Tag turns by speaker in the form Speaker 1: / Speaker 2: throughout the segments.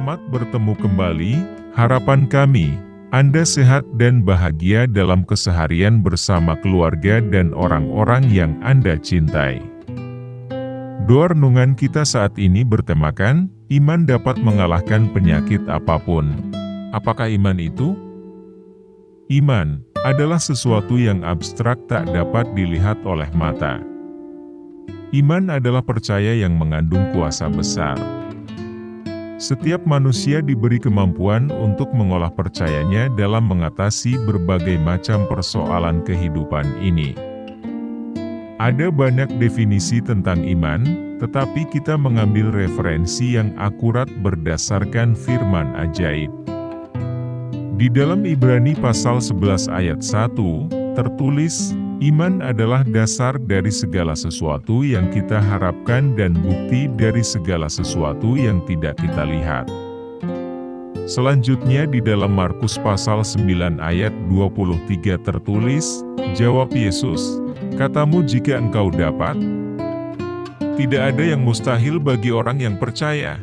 Speaker 1: Selamat bertemu kembali, harapan kami, Anda sehat dan bahagia dalam keseharian bersama keluarga dan orang-orang yang Anda cintai. Doa renungan kita saat ini bertemakan, iman dapat mengalahkan penyakit apapun. Apakah iman itu? Iman adalah sesuatu yang abstrak tak dapat dilihat oleh mata. Iman adalah percaya yang mengandung kuasa besar. Setiap manusia diberi kemampuan untuk mengolah percayanya dalam mengatasi berbagai macam persoalan kehidupan ini. Ada banyak definisi tentang iman, tetapi kita mengambil referensi yang akurat berdasarkan firman ajaib. Di dalam Ibrani pasal 11 ayat 1, tertulis, iman adalah dasar dari segala sesuatu yang kita harapkan dan bukti dari segala sesuatu yang tidak kita lihat. Selanjutnya di dalam Markus pasal 9 ayat 23 tertulis, jawab Yesus, katamu jika engkau dapat? Tidak ada yang mustahil bagi orang yang percaya.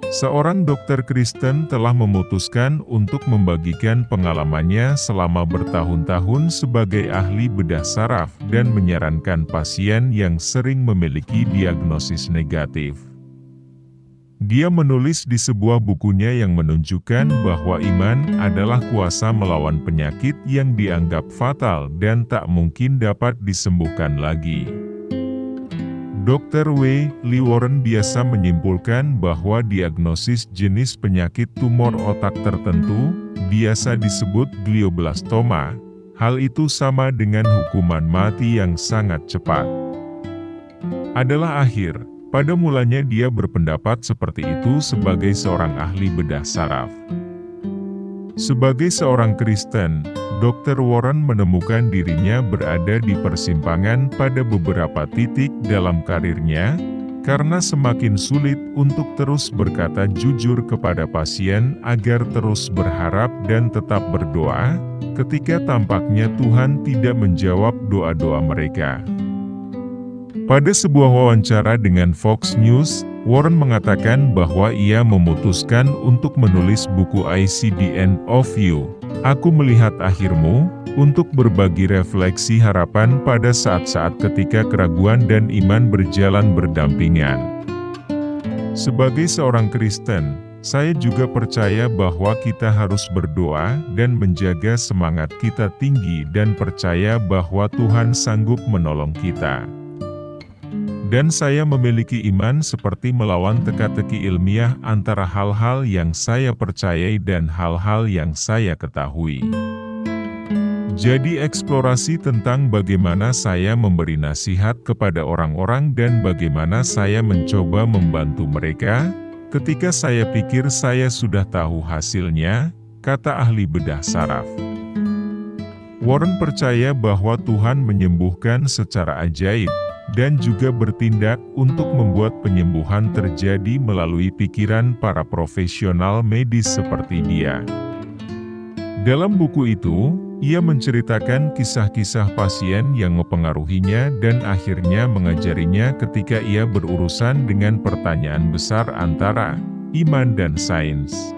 Speaker 1: Seorang dokter Kristen telah memutuskan untuk membagikan pengalamannya selama bertahun-tahun sebagai ahli bedah saraf dan menyarankan pasien yang sering memiliki diagnosis negatif. Dia menulis di sebuah bukunya yang menunjukkan bahwa iman adalah kuasa melawan penyakit yang dianggap fatal dan tak mungkin dapat disembuhkan lagi. Dr. W. Lee Warren biasa menyimpulkan bahwa diagnosis jenis penyakit tumor otak tertentu, biasa disebut glioblastoma, hal itu sama dengan hukuman mati yang sangat cepat. Adalah akhir, pada mulanya dia berpendapat seperti itu sebagai seorang ahli bedah saraf. Sebagai seorang Kristen, Dr. Warren menemukan dirinya berada di persimpangan pada beberapa titik dalam karirnya, karena semakin sulit untuk terus berkata jujur kepada pasien agar terus berharap dan tetap berdoa, ketika tampaknya Tuhan tidak menjawab doa-doa mereka. Pada sebuah wawancara dengan Fox News, Warren mengatakan bahwa ia memutuskan untuk menulis buku I See the End of You, Aku Melihat Akhirmu, untuk berbagi refleksi harapan pada saat-saat ketika keraguan dan iman berjalan berdampingan. Sebagai seorang Kristen, saya juga percaya bahwa kita harus berdoa dan menjaga semangat kita tinggi dan percaya bahwa Tuhan sanggup menolong kita. Dan saya memiliki iman seperti melawan teka-teki ilmiah antara hal-hal yang saya percayai dan hal-hal yang saya ketahui. Jadi eksplorasi tentang bagaimana saya memberi nasihat kepada orang-orang dan bagaimana saya mencoba membantu mereka, ketika saya pikir saya sudah tahu hasilnya, kata ahli bedah saraf. Warren percaya bahwa Tuhan menyembuhkan secara ajaib, dan juga bertindak untuk membuat penyembuhan terjadi melalui pikiran para profesional medis seperti dia. Dalam buku itu, ia menceritakan kisah-kisah pasien yang mempengaruhinya dan akhirnya mengajarinya ketika ia berurusan dengan pertanyaan besar antara iman dan sains.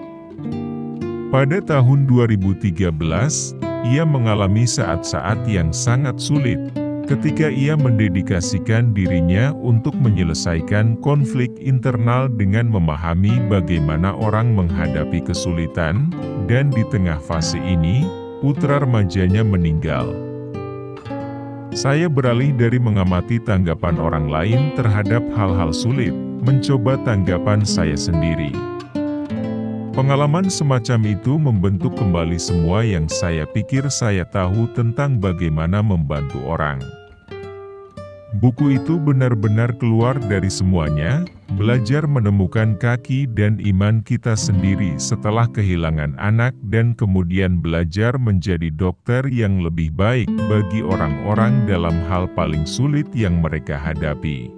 Speaker 1: Pada tahun 2013, ia mengalami saat-saat yang sangat sulit, ketika ia mendedikasikan dirinya untuk menyelesaikan konflik internal dengan memahami bagaimana orang menghadapi kesulitan, dan di tengah fase ini, putra remajanya meninggal. Saya beralih dari mengamati tanggapan orang lain terhadap hal-hal sulit, mencoba tanggapan saya sendiri. Pengalaman semacam itu membentuk kembali semua yang saya pikir saya tahu tentang bagaimana membantu orang. Buku itu benar-benar keluar dari semuanya, belajar menemukan kaki dan iman kita sendiri setelah kehilangan anak dan kemudian belajar menjadi dokter yang lebih baik bagi orang-orang dalam hal paling sulit yang mereka hadapi.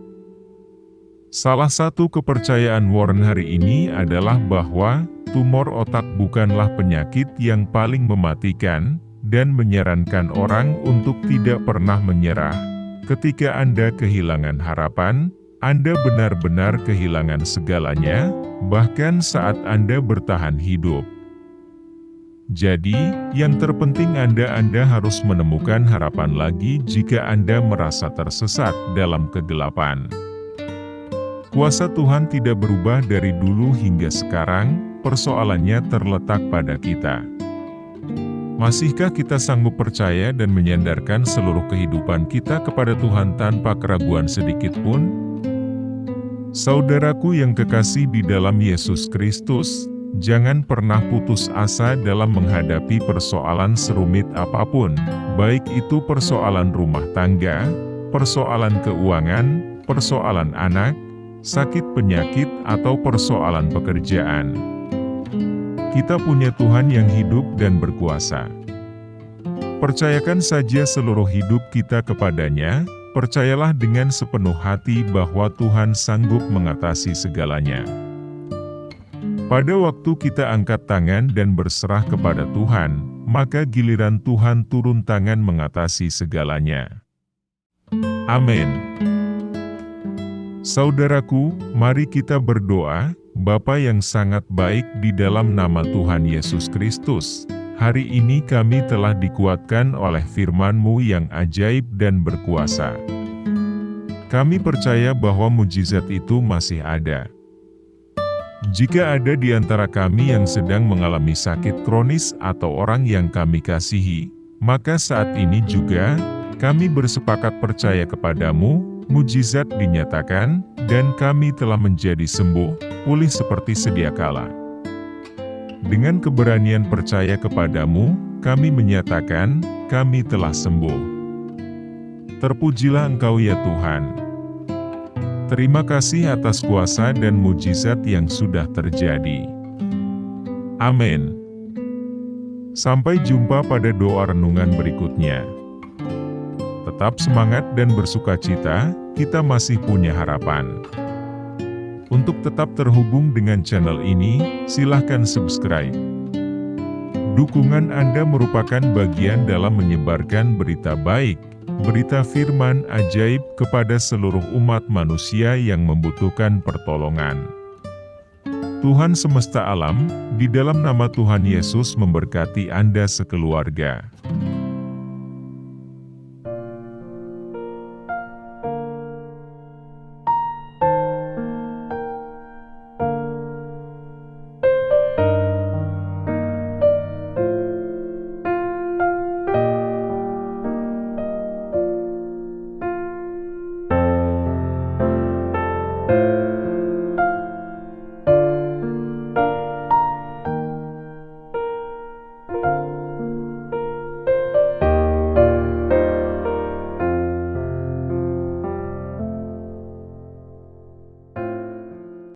Speaker 1: Salah satu kepercayaan Warren hari ini adalah bahwa tumor otak bukanlah penyakit yang paling mematikan, dan menyarankan orang untuk tidak pernah menyerah. Ketika Anda kehilangan harapan, Anda benar-benar kehilangan segalanya, bahkan saat Anda bertahan hidup. Jadi, yang terpenting Anda harus menemukan harapan lagi jika Anda merasa tersesat dalam kegelapan. Kuasa Tuhan tidak berubah dari dulu hingga sekarang, persoalannya terletak pada kita. Masihkah kita sanggup percaya dan menyandarkan seluruh kehidupan kita kepada Tuhan tanpa keraguan sedikit pun? Saudaraku yang kekasih di dalam Yesus Kristus, jangan pernah putus asa dalam menghadapi persoalan serumit apapun, baik itu persoalan rumah tangga, persoalan keuangan, persoalan anak, sakit penyakit, atau persoalan pekerjaan. Kita punya Tuhan yang hidup dan berkuasa. Percayakan saja seluruh hidup kita kepadanya, percayalah dengan sepenuh hati bahwa Tuhan sanggup mengatasi segalanya. Pada waktu kita angkat tangan dan berserah kepada Tuhan, maka giliran Tuhan turun tangan mengatasi segalanya. Amin. Saudaraku, mari kita berdoa. Bapa yang sangat baik, di dalam nama Tuhan Yesus Kristus, hari ini kami telah dikuatkan oleh firman-Mu yang ajaib dan berkuasa. Kami percaya bahwa mujizat itu masih ada. Jika ada di antara kami yang sedang mengalami sakit kronis atau orang yang kami kasihi, maka saat ini juga, kami bersepakat percaya kepadamu, mujizat dinyatakan, dan kami telah menjadi sembuh, pulih seperti sedia kala. Dengan keberanian percaya kepadamu, kami menyatakan, kami telah sembuh. Terpujilah Engkau ya Tuhan. Terima kasih atas kuasa dan mujizat yang sudah terjadi. Amin. Sampai jumpa pada doa renungan berikutnya. Tetap semangat dan bersukacita, kita masih punya harapan. Untuk tetap terhubung dengan channel ini, silahkan subscribe. Dukungan Anda merupakan bagian dalam menyebarkan berita baik, berita firman ajaib kepada seluruh umat manusia yang membutuhkan pertolongan. Tuhan semesta alam, di dalam nama Tuhan Yesus memberkati Anda sekeluarga.